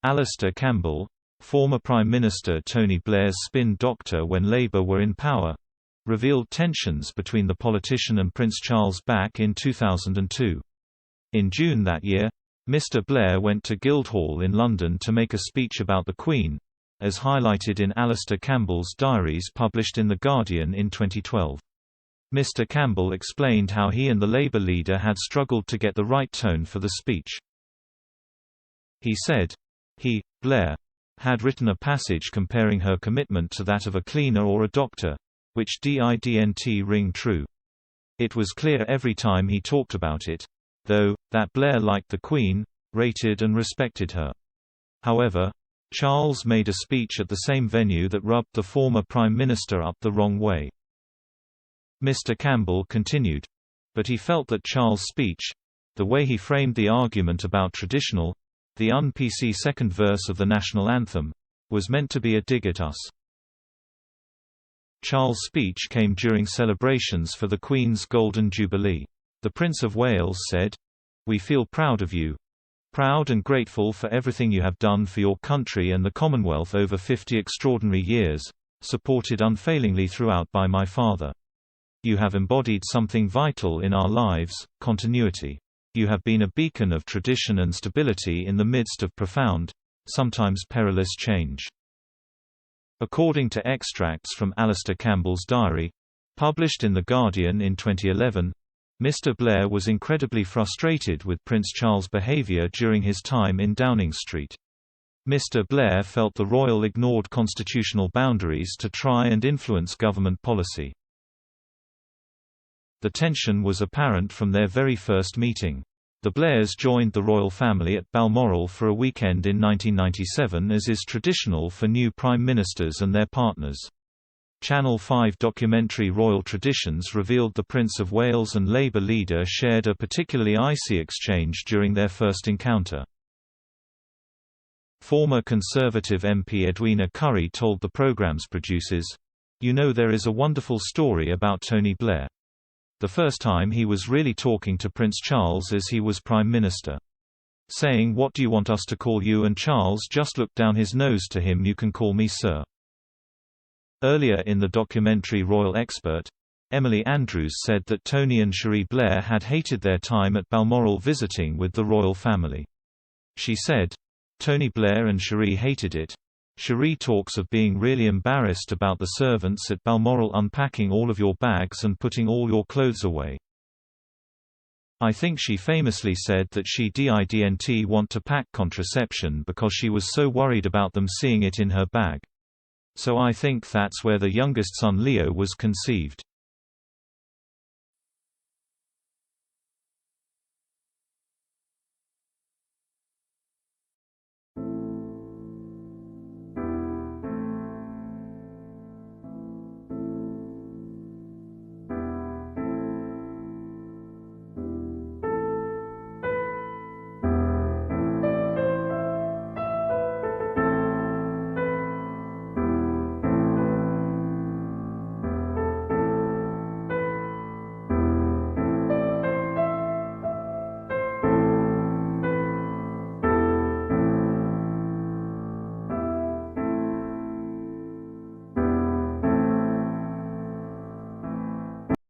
Alastair Campbell, former Prime Minister Tony Blair's spin doctor when Labour were in power, revealed tensions between the politician and Prince Charles back in 2002. In June that year, Mr. Blair went to Guildhall in London to make a speech about the Queen, as highlighted in Alastair Campbell's diaries published in The Guardian in 2012. Mr. Campbell explained how he and the Labour leader had struggled to get the right tone for the speech. He said, he, Blair, had written a passage comparing her commitment to that of a cleaner or a doctor, which didn't ring true. It was clear every time he talked about it, though, that Blair liked the Queen, rated and respected her. However, Charles made a speech at the same venue that rubbed the former Prime Minister up the wrong way. Mr. Campbell continued, but he felt that Charles' speech, the way he framed the argument about the un-PC second verse of the national anthem, was meant to be a dig at us. Charles' speech came during celebrations for the Queen's Golden Jubilee. The Prince of Wales said, "We feel proud of you. Proud and grateful for everything you have done for your country and the Commonwealth over 50 extraordinary years, supported unfailingly throughout by my father. You have embodied something vital in our lives, continuity. You have been a beacon of tradition and stability in the midst of profound, sometimes perilous change." According to extracts from Alastair Campbell's diary, published in The Guardian in 2011, Mr. Blair was incredibly frustrated with Prince Charles' behaviour during his time in Downing Street. Mr. Blair felt the royal ignored constitutional boundaries to try and influence government policy. The tension was apparent from their very first meeting. The Blairs joined the royal family at Balmoral for a weekend in 1997, as is traditional for new prime ministers and their partners. Channel 5 documentary Royal Traditions revealed the Prince of Wales and Labour leader shared a particularly icy exchange during their first encounter. Former Conservative MP Edwina Currie told the programme's producers, "You know, there is a wonderful story about Tony Blair. The first time he was really talking to Prince Charles as he was Prime Minister. Saying, 'What do you want us to call you?' and Charles just looked down his nose to him, 'You can call me sir.'" Earlier in the documentary Royal Expert, Emily Andrews said that Tony and Cherie Blair had hated their time at Balmoral visiting with the royal family. She said, "Tony Blair and Cherie hated it. Cherie talks of being really embarrassed about the servants at Balmoral unpacking all of your bags and putting all your clothes away. I think she famously said that she didn't want to pack contraception because she was so worried about them seeing it in her bag. So I think that's where the youngest son Leo was conceived."